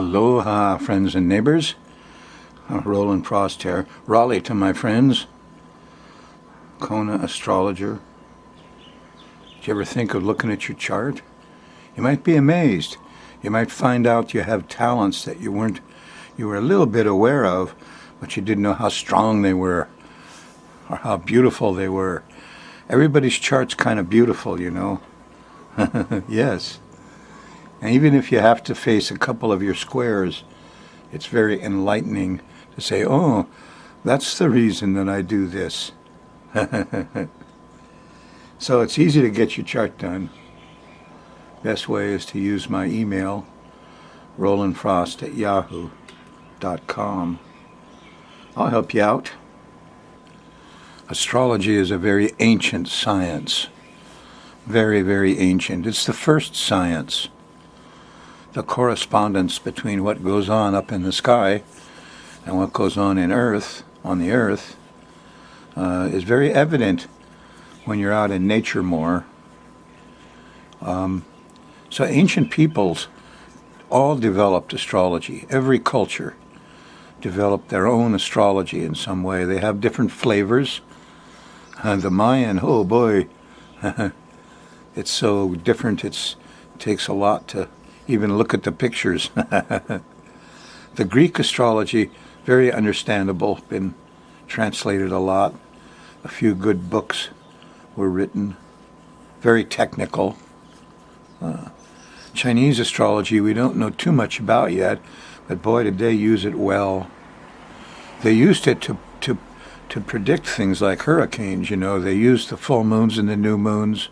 Aloha, friends and neighbors. Rollin Frost here. Raleigh to my friends. Kona astrologer. Did you ever think of looking at your chart? You might be amazed. You might find out you have talents that you were a little bit aware of, but you didn't know how strong they were or how beautiful they were. Everybody's chart's kind of beautiful, you know. Yes. And even if you have to face a couple of your squares, it's very enlightening to say, oh, that's the reason that I do this. So it's easy to get your chart done. Best way is to use my email, rollinfrost@yahoo.com. I'll help you out. Astrology is a very ancient science. Very, very ancient. It's the first science. The correspondence between what goes on up in the sky and what goes on the earth, is very evident when you're out in nature more. So ancient peoples all developed astrology. Every culture developed their own astrology in some way. They have different flavors. The Mayan, oh boy, it's so different. It takes a lot to even look at the pictures. The Greek astrology, very understandable, been translated a lot. A few good books were written, very technical. Chinese astrology we don't know too much about yet, but boy did they use it well. They used it to predict things like hurricanes, you know. They used the full moons and the new moons.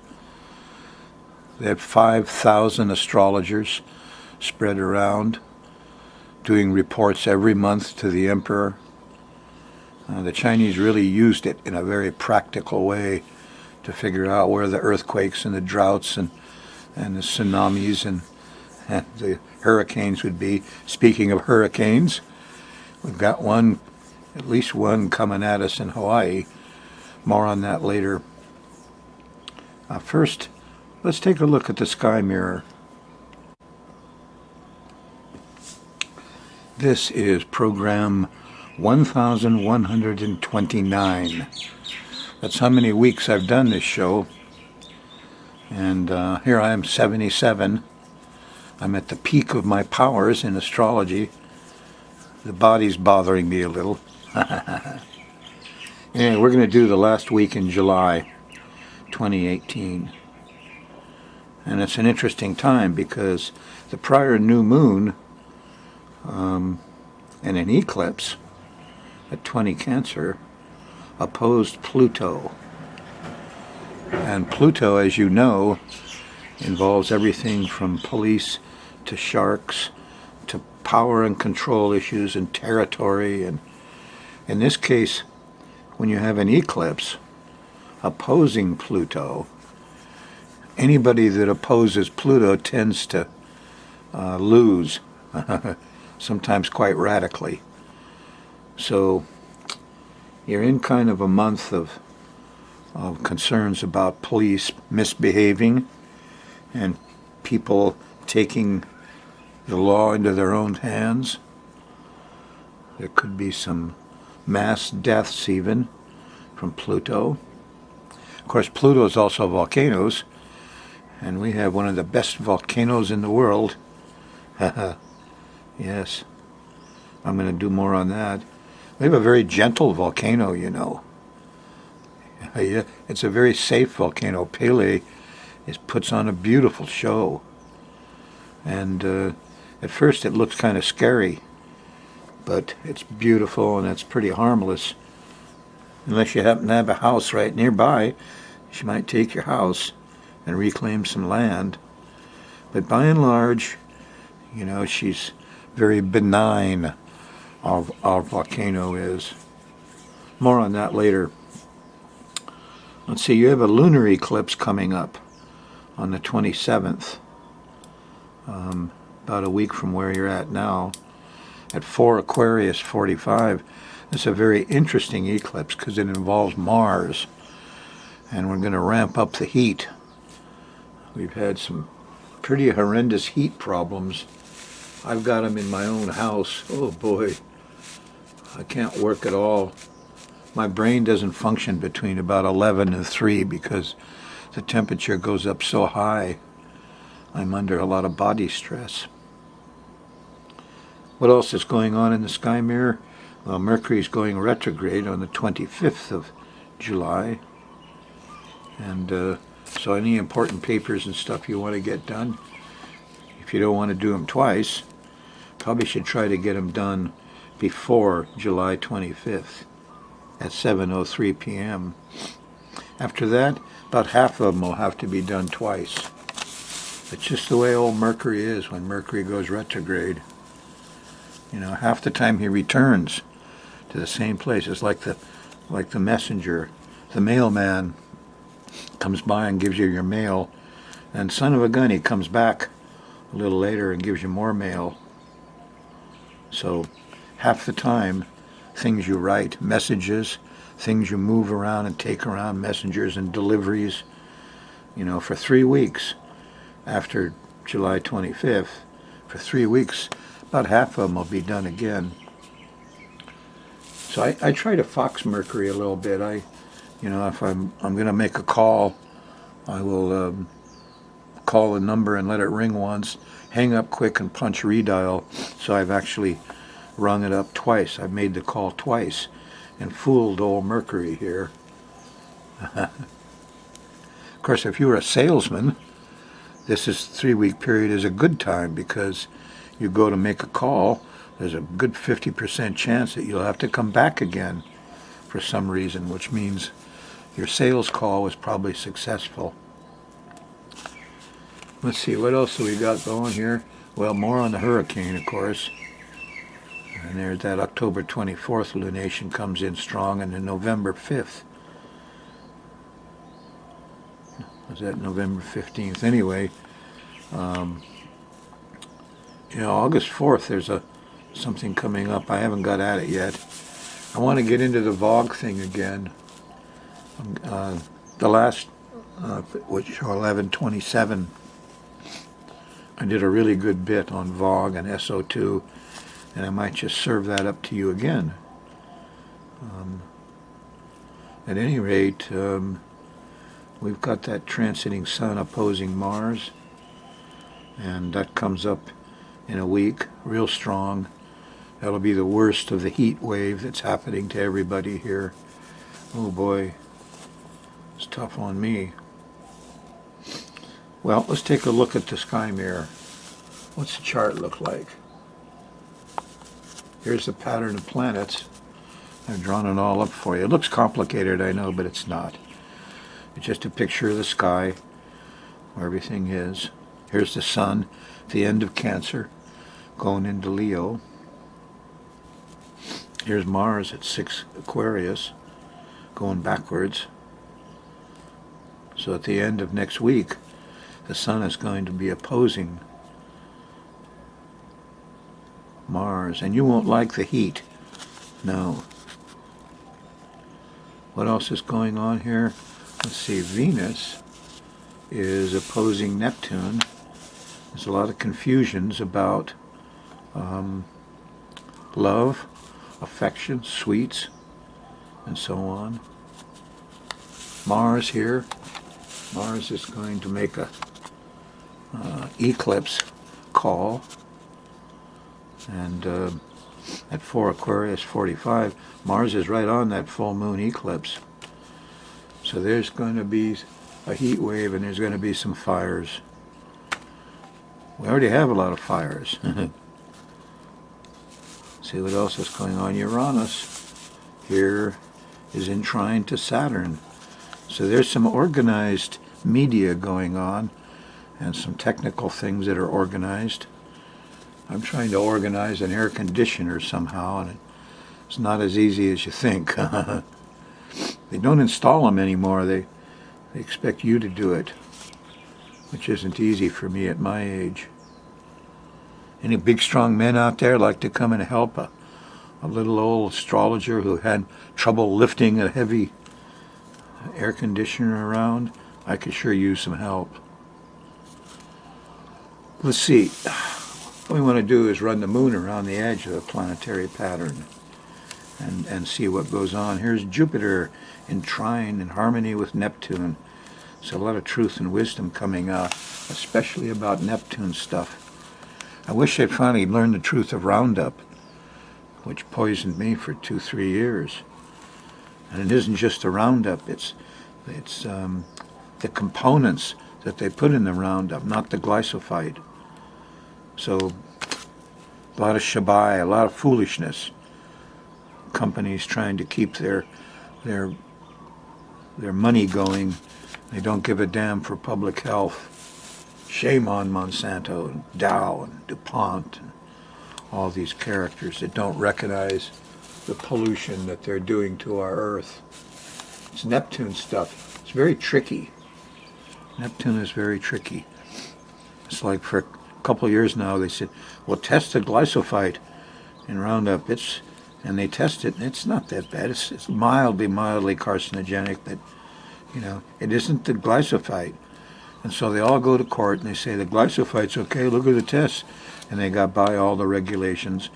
They had 5,000 astrologers spread around, doing reports every month to the emperor. The Chinese really used it in a very practical way to figure out where the earthquakes and the droughts and the tsunamis and the hurricanes would be. Speaking of hurricanes, we've got one, at least one coming at us in Hawaii. More on that later. First, let's take a look at the sky mirror. This is program 1129. That's how many weeks I've done this show. And here I am, 77. I'm at the peak of my powers in astrology. The body's bothering me a little. Anyway, we're going to do the last week in July 2018. And it's an interesting time because the prior new moon and an eclipse at 20 Cancer opposed Pluto. And Pluto, as you know, involves everything from police to sharks to power and control issues and territory. And in this case, when you have an eclipse opposing Pluto, anybody that opposes Pluto tends to lose, sometimes quite radically. So you're in kind of a month of concerns about police misbehaving and people taking the law into their own hands. There could be some mass deaths even from Pluto. Of course, Pluto is also volcanoes, and we have one of the best volcanoes in the world. Yes, I'm going to do more on that. We have a very gentle volcano, you know. It's a very safe volcano. Pele puts on a beautiful show. And at first it looks kind of scary, but it's beautiful and it's pretty harmless. Unless you happen to have a house right nearby, she might take your house and reclaim some land. But by and large, you know, she's very benign. Our volcano is. More on that later. Let's see, you have a lunar eclipse coming up on the 27th, about a week from where you're at now, at 4 Aquarius 45. It's a very interesting eclipse because it involves Mars, and we're going to ramp up the heat. We've had some pretty horrendous heat problems I've got them in my own house. Oh boy, I can't work at all. My brain doesn't function between about 11 and 3 because the temperature goes up so high. I'm under a lot of body stress. What else is going on in the sky mirror? Well, Mercury's going retrograde on the 25th of July. And so any important papers and stuff you want to get done, if you don't want to do them twice, probably should try to get them done before July 25th at 7:03 p.m. After that, about half of them will have to be done twice. It's just the way old Mercury is when Mercury goes retrograde. You know, half the time he returns to the same place. It's like the messenger, the mailman comes by and gives you your mail, and son of a gun, he comes back a little later and gives you more mail. So half the time, things you write, messages, things you move around and take around, messengers and deliveries, you know, for 3 weeks after July 25th, for 3 weeks, about half of them will be done again. So I try to fox Mercury a little bit. You know, if I'm going to make a call, I will call the number and let it ring once, hang up quick and punch redial. So I've actually rung it up twice. I've made the call twice and fooled old Mercury here. Of course, if you were a salesman, this 3-week period is a good time because you go to make a call, there's a good 50% chance that you'll have to come back again for some reason, which means your sales call was probably successful. Let's see, what else have we got going here? Well, more on the hurricane, of course. And there's that October 24th lunation comes in strong, and then November 5th. Was that November 15th? Anyway, you know, August 4th, there's something coming up. I haven't got at it yet. I want to get into the Vogue thing again. The last, which 1127, I did a really good bit on Vogue and SO2, and I might just serve that up to you again. At any rate, we've got that transiting Sun opposing Mars, and that comes up in a week, real strong. That'll be the worst of the heat wave that's happening to everybody here. Oh boy, it's tough on me. Well, let's take a look at the sky mirror. What's the chart look like? Here's the pattern of planets. I've drawn it all up for you. It looks complicated, I know, but it's not. It's just a picture of the sky where everything is. Here's the Sun, the end of Cancer, going into Leo. Here's Mars at 6 Aquarius, going backwards. So at the end of next week, the Sun is going to be opposing Mars, and you won't like the heat. No. What else is going on here? Let's see, Venus is opposing Neptune. There's a lot of confusions about love, affection, sweets, and so on. Mars here. Mars is going to make a eclipse call, and at 4 Aquarius 45, Mars is right on that full moon eclipse. So there's going to be a heat wave, and there's going to be some fires. We already have a lot of fires. See what else is going on. Uranus here is in trine to Saturn. So there's some organized media going on and some technical things that are organized. I'm trying to organize an air conditioner somehow, and it's not as easy as you think. They don't install them anymore. They expect you to do it, which isn't easy for me at my age. Any big strong men out there like to come and help a little old astrologer who had trouble lifting a heavy air conditioner around? I could sure use some help. Let's see. What we want to do is run the moon around the edge of the planetary pattern and see what goes on. Here's Jupiter in trine in harmony with Neptune. So a lot of truth and wisdom coming out, especially about Neptune stuff. I wish I'd finally learned the truth of Roundup, which poisoned me for 2-3 years. And it isn't just the Roundup, it's the components that they put in the Roundup, not the glyphosate. So a lot of shabai, a lot of foolishness. Companies trying to keep their money going. They don't give a damn for public health. Shame on Monsanto and Dow and DuPont and all these characters that don't recognize the pollution that they're doing to our Earth. It's Neptune stuff. It's very tricky. Neptune is very tricky. It's like for a couple of years now they said, well, test the glyphosate in Roundup. And they test it, and it's not that bad. It's mildly carcinogenic, but, you know, it isn't the glyphosate. And so they all go to court, and they say the glyphosate okay, look at the tests. And they got by all the regulations.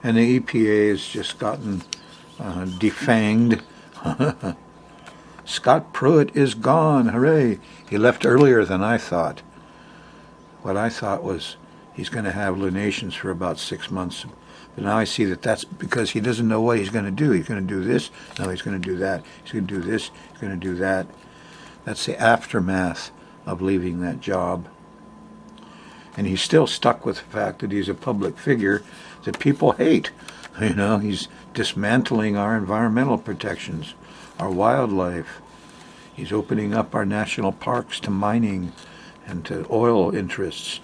And the EPA has just gotten defanged. Scott Pruitt is gone, hooray. He left earlier than I thought. What I thought was he's going to have lunations for about 6 months. But now I see that that's because he doesn't know what he's going to do. He's going to do this. No, he's going to do that. He's going to do this. He's going to do that. That's the aftermath of leaving that job. And he's still stuck with the fact that he's a public figure that people hate. You know, he's dismantling our environmental protections, our wildlife. He's opening up our national parks to mining and to oil interests.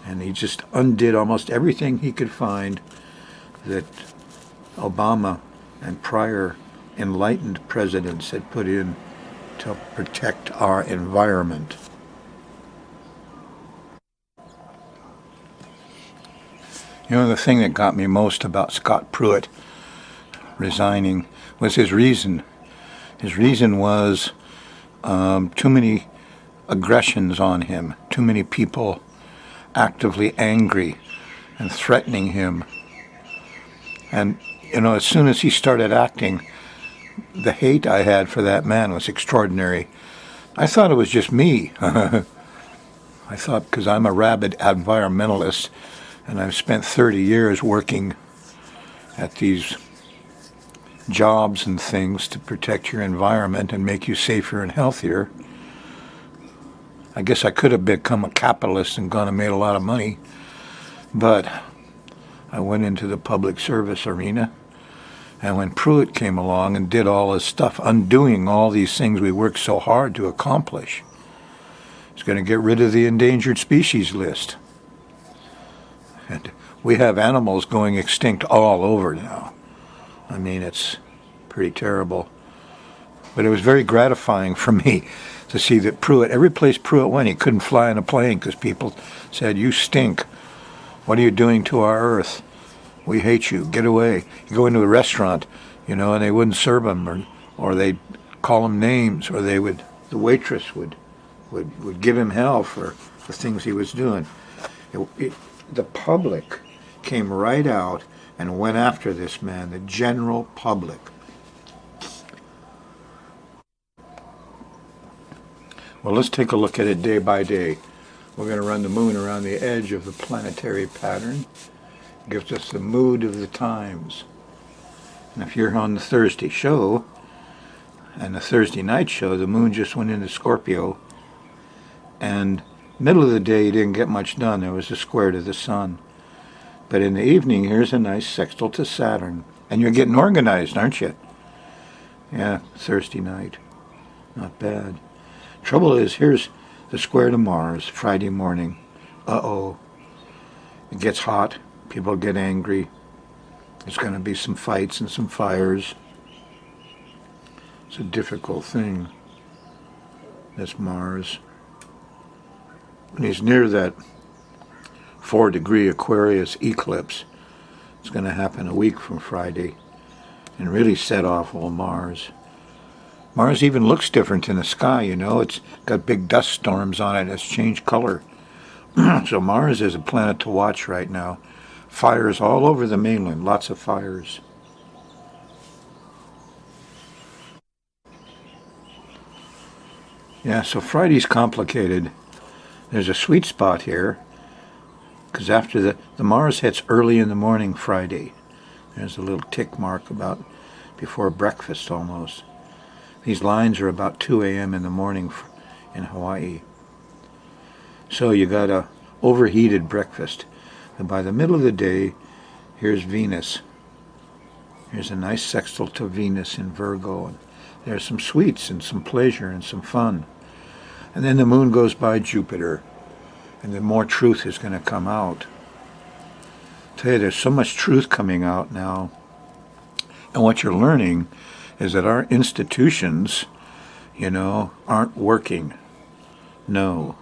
And he just undid almost everything he could find that Obama and prior enlightened presidents had put in to protect our environment. You know, the thing that got me most about Scott Pruitt resigning was his reason. His reason was too many aggressions on him, too many people actively angry and threatening him. And, you know, as soon as he started acting, the hate I had for that man was extraordinary. I thought it was just me. I thought, because I'm a rabid environmentalist, and I've spent 30 years working at these jobs and things to protect your environment and make you safer and healthier. I guess I could have become a capitalist and gone and made a lot of money, but I went into the public service arena, and when Pruitt came along and did all his stuff, undoing all these things we worked so hard to accomplish, he's going to get rid of the endangered species list. And we have animals going extinct all over now. I mean, it's pretty terrible. But it was very gratifying for me to see that Pruitt, every place Pruitt went, he couldn't fly in a plane because people said, you stink. What are you doing to our Earth? We hate you. Get away. You go into a restaurant, you know, and they wouldn't serve him, or they'd call him names, or the waitress would give him hell for the things he was doing. The public came right out and went after this man, the general public. Well, let's take a look at it day by day. We're going to run the moon around the edge of the planetary pattern. It gives us the mood of the times. And if you're on the Thursday show, and the Thursday night show, the moon just went into Scorpio, and middle of the day you didn't get much done. There was a square to the sun. But in the evening, here's a nice sextile to Saturn. And you're getting organized, aren't you? Yeah, Thursday night. Not bad. Trouble is, here's the square to Mars, Friday morning. Uh-oh. It gets hot. People get angry. There's going to be some fights and some fires. It's a difficult thing. That's Mars. When he's near that 4-degree Aquarius eclipse, it's going to happen a week from Friday, and really set off all Mars. Mars even looks different in the sky, you know. It's got big dust storms on it. It's changed color. So Mars is a planet to watch right now. Fires all over the mainland, lots of fires. Yeah, so Friday's complicated. There's a sweet spot here, because after the Mars hits early in the morning Friday. There's a little tick mark about before breakfast almost. These lines are about 2 a.m. in the morning in Hawaii. So you got a overheated breakfast. And by the middle of the day, here's Venus. Here's a nice sextile to Venus in Virgo. And there's some sweets and some pleasure and some fun. And then the moon goes by Jupiter. And then more truth is going to come out. I tell you, there's so much truth coming out now. And what you're learning is that our institutions, aren't working. No,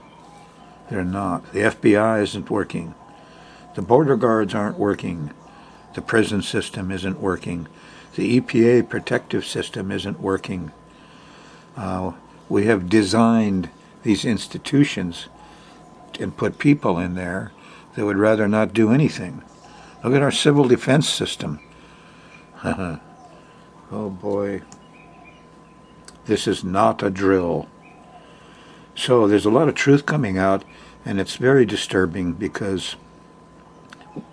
they're not. The FBI isn't working. The border guards aren't working. The prison system isn't working. The EPA protective system isn't working. We have designed these institutions and put people in there that would rather not do anything. Look at our civil defense system. Oh boy. This is not a drill. So there's a lot of truth coming out, and it's very disturbing because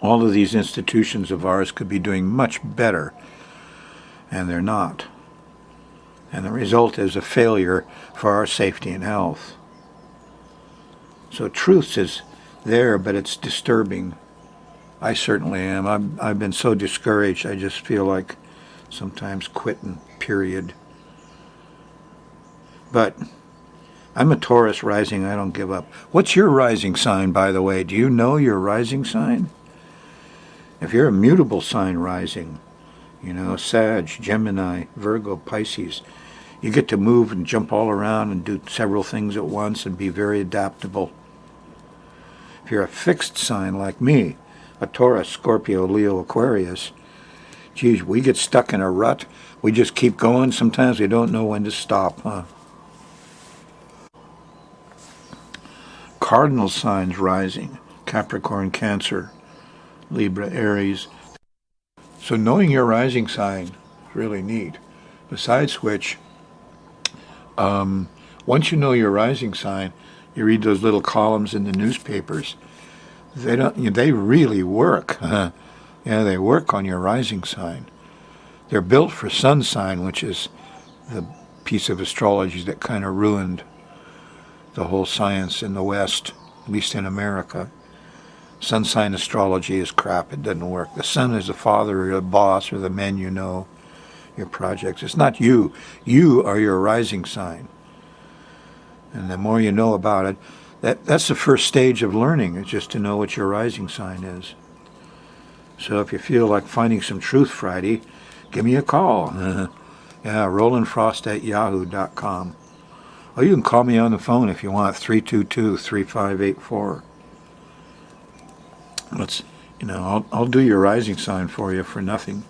all of these institutions of ours could be doing much better, and they're not. And the result is a failure for our safety and health. So truth is there, but it's disturbing. I certainly am. I've been so discouraged, I just feel like sometimes quitting, period. But I'm a Taurus rising. I don't give up. What's your rising sign, by the way? Do you know your rising sign? If you're a mutable sign rising, Sag, Gemini, Virgo, Pisces, you get to move and jump all around and do several things at once and be very adaptable. If you're a fixed sign like me, a Taurus, Scorpio, Leo, Aquarius, geez, we get stuck in a rut. We just keep going. Sometimes we don't know when to stop, huh? Cardinal signs rising, Capricorn, Cancer, Libra, Aries. So knowing your rising sign is really neat. Besides which, once you know your rising sign, you read those little columns in the newspapers. They really work. Yeah, they work on your rising sign. They're built for sun sign, which is the piece of astrology that kind of ruined the whole science in the West, at least in America. Sun sign astrology is crap. It doesn't work. The sun is the father or the boss or the men your projects. It's not you. You are your rising sign. And the more you know about it, that's the first stage of learning, is just to know what your rising sign is. So if you feel like finding some truth Friday, give me a call. Yeah, Rollin Frost at yahoo.com. Or you can call me on the phone if you want, 322-3584. I'll do your rising sign for you for nothing.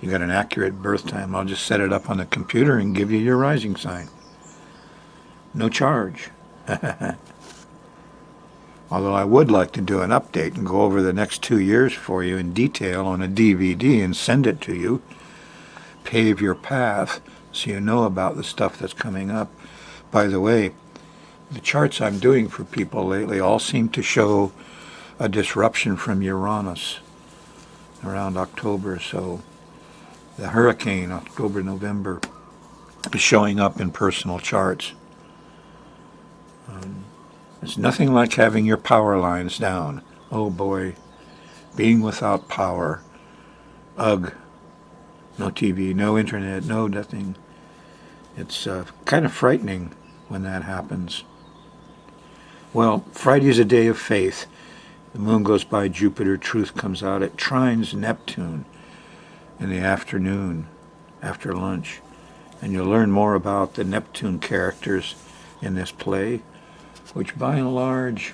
You got an accurate birth time. I'll just set it up on the computer and give you your rising sign. No charge. Although I would like to do an update and go over the next 2 years for you in detail on a DVD and send it to you. Pave your path so you know about the stuff that's coming up. By the way, the charts I'm doing for people lately all seem to show a disruption from Uranus around October. So the hurricane, October, November, is showing up in personal charts. It's nothing like having your power lines down. Oh boy, being without power. Ugh. No TV, no internet, no nothing. It's kind of frightening when that happens. Well, Friday's a day of faith. The moon goes by Jupiter, truth comes out. It trines Neptune in the afternoon, after lunch. And you'll learn more about the Neptune characters in this play, which by and large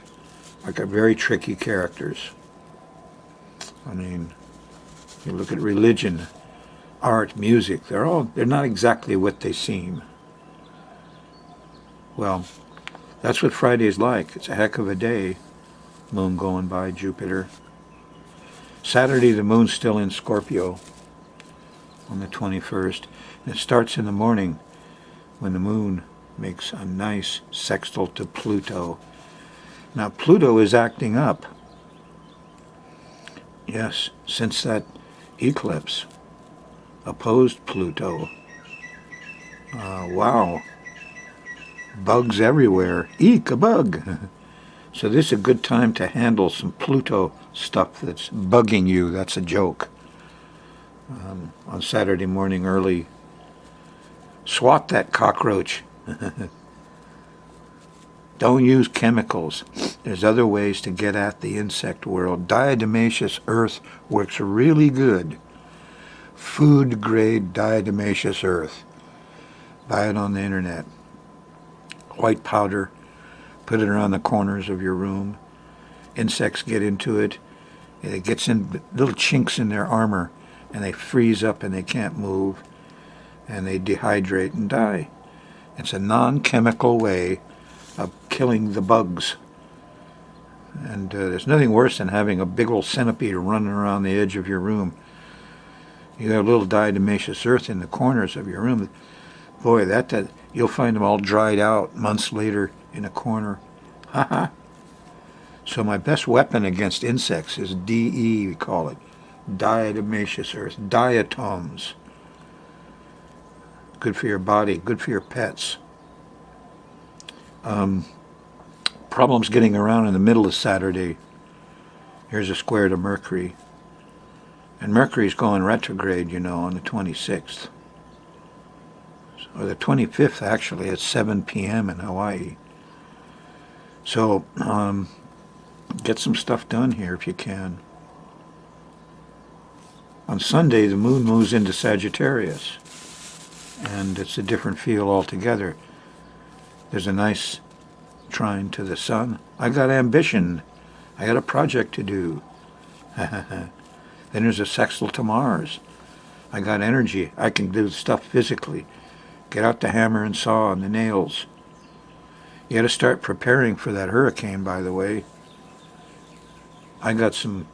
are very tricky characters. I mean, you look at religion, art, music, they're not exactly what they seem. Well, that's what Friday's like. It's a heck of a day. Moon going by Jupiter. Saturday, the moon's still in Scorpio on the 21st. And it starts in the morning when the moon makes a nice sextile to Pluto. Now, Pluto is acting up. Yes, since that eclipse opposed Pluto. Wow. Bugs everywhere. Eek, a bug. So this is a good time to handle some Pluto stuff that's bugging you. That's a joke. On Saturday morning early, swat that cockroach. Don't use chemicals. There's other ways to get at the insect world. Diatomaceous earth works really good. Food grade diatomaceous earth. Buy it on the internet. White powder. Put it around the corners of your room. Insects get into it. It gets in little chinks in their armor, and they freeze up and they can't move, and they dehydrate and die. It's a non-chemical way of killing the bugs. And there's nothing worse than having a big old centipede running around the edge of your room. You have a little diatomaceous earth in the corners of your room. Boy, that you'll find them all dried out months later in a corner. Haha. So my best weapon against insects is DE, we call it. Diatomaceous earth. Diatoms. Good for your body. Good for your pets. Problems getting around in the middle of Saturday. Here's a square to Mercury. And Mercury's going retrograde, you know, on the 26th. Or the 25th, actually, at 7 p.m. in Hawaii. So, get some stuff done here if you can. On Sunday, the moon moves into Sagittarius. And it's a different feel altogether. There's a nice trine to the sun. I got ambition. I got a project to do. Then there's a sextile to Mars. I got energy. I can do stuff physically. Get out the hammer and saw and the nails. You got to start preparing for that hurricane, by the way. I got some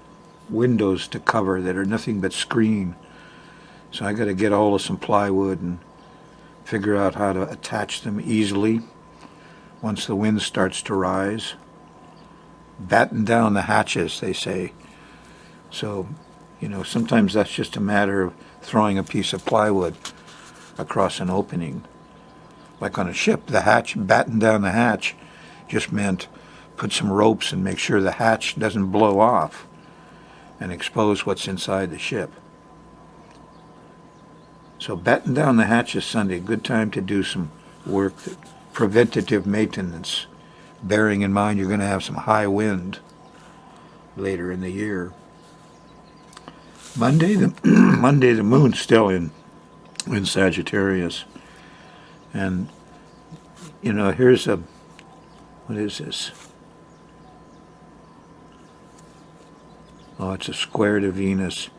windows to cover that are nothing but screen. So I got to get a hold of some plywood and figure out how to attach them easily once the wind starts to rise. Batten down the hatches, they say. So, you know, sometimes that's just a matter of throwing a piece of plywood across an opening. Like on a ship, the hatch, batten down the hatch just meant put some ropes and make sure the hatch doesn't blow off and expose what's inside the ship. So batten down the hatches Sunday, good time to do some work, preventative maintenance, bearing in mind you're going to have some high wind later in the year. Monday, the moon's still in Sagittarius. And, you know, here's what is this? Oh, it's a square to Venus.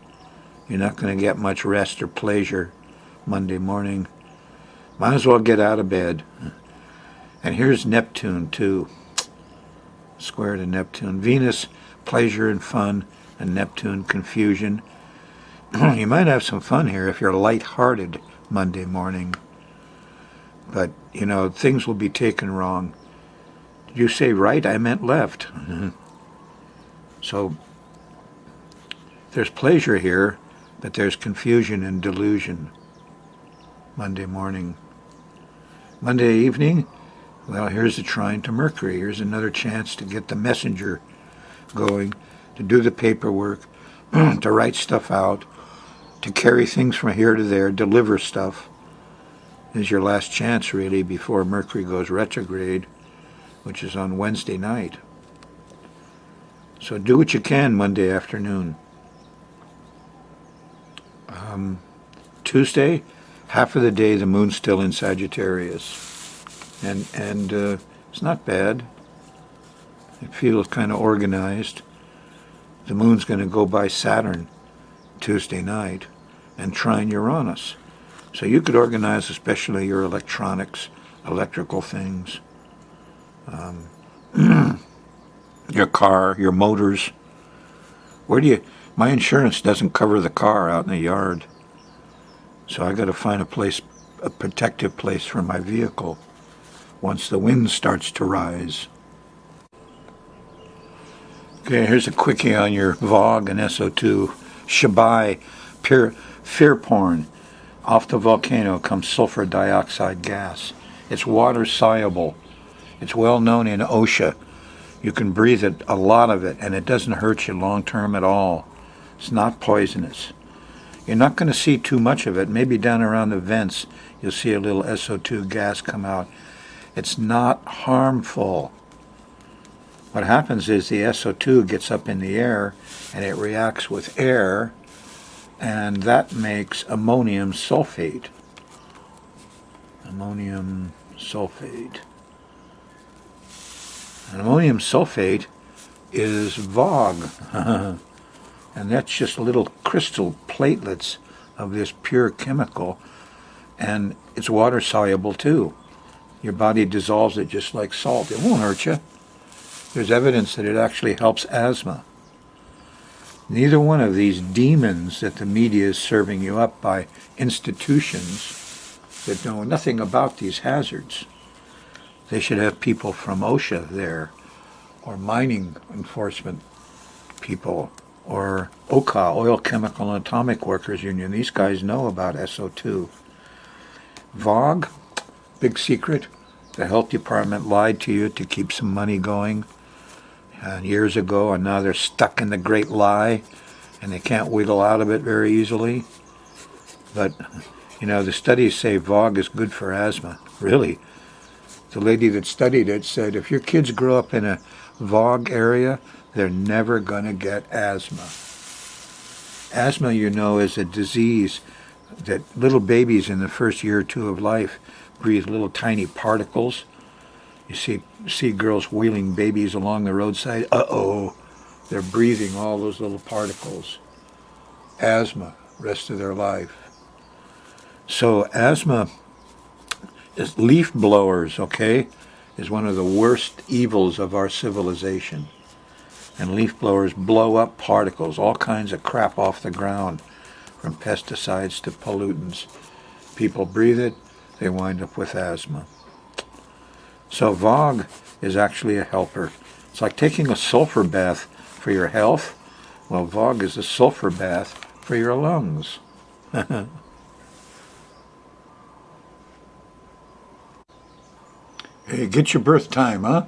You're not going to get much rest or pleasure Monday morning. Might as well get out of bed. And here's Neptune, too. Square to Neptune. Venus, pleasure and fun, and Neptune, confusion. You might have some fun here if you're light-hearted Monday morning. But, you know, things will be taken wrong. Did you say right? I meant left. So, there's pleasure here, but there's confusion and delusion Monday morning. Monday evening, well, here's a trine to Mercury. Here's another chance to get the messenger going, to do the paperwork, to write stuff out, to carry things from here to there, deliver stuff. Is your last chance, really, before Mercury goes retrograde, which is on Wednesday night. So do what you can Monday afternoon. Tuesday, half of the day the moon's still in Sagittarius. And it's not bad. It feels kind of organized. The moon's going to go by Saturn Tuesday night and trine Uranus. So you could organize especially your electronics, electrical things. your car, your motors. Where do you... My insurance doesn't cover the car out in the yard. So I got to find a place, a protective place for my vehicle once the wind starts to rise. Okay, here's a quickie on your VOG and SO2. Shabai, pure fear porn. Off the volcano comes sulfur dioxide gas. It's water soluble. It's well known in OSHA. You can breathe it, a lot of it, and it doesn't hurt you long term at all. It's not poisonous. You're not going to see too much of it. Maybe down around the vents you'll see a little SO2 gas come out. It's not harmful. What happens is the SO2 gets up in the air and it reacts with air, and that makes ammonium sulfate. Ammonium sulfate. And ammonium sulfate is VOG. And that's just little crystal platelets of this pure chemical, and it's water soluble too. Your body dissolves it just like salt. It won't hurt you. There's evidence that it actually helps asthma. Neither one of these demons that the media is serving you up by institutions that know nothing about these hazards. They should have people from OSHA there, or mining enforcement people, or OCA, Oil, Chemical, and Atomic Workers Union. These guys know about SO2. VOG, big secret. The health department lied to you to keep some money going years ago, and now they're stuck in the great lie, and they can't wiggle out of it very easily. But, you know, the studies say VOG is good for asthma. Really. The lady that studied it said if your kids grow up in a VOG area, they're never going to get asthma. Asthma, you know, is a disease that little babies in the first year or two of life breathe little tiny particles. You see girls wheeling babies along the roadside. Uh-oh, they're breathing all those little particles. Asthma, rest of their life. So asthma is leaf blowers, okay, is one of the worst evils of our civilization. And leaf blowers blow up particles, all kinds of crap off the ground, from pesticides to pollutants. People breathe it, they wind up with asthma. So VOG is actually a helper. It's like taking a sulfur bath for your health. Well, VOG is a sulfur bath for your lungs. Hey, get your birth time, huh?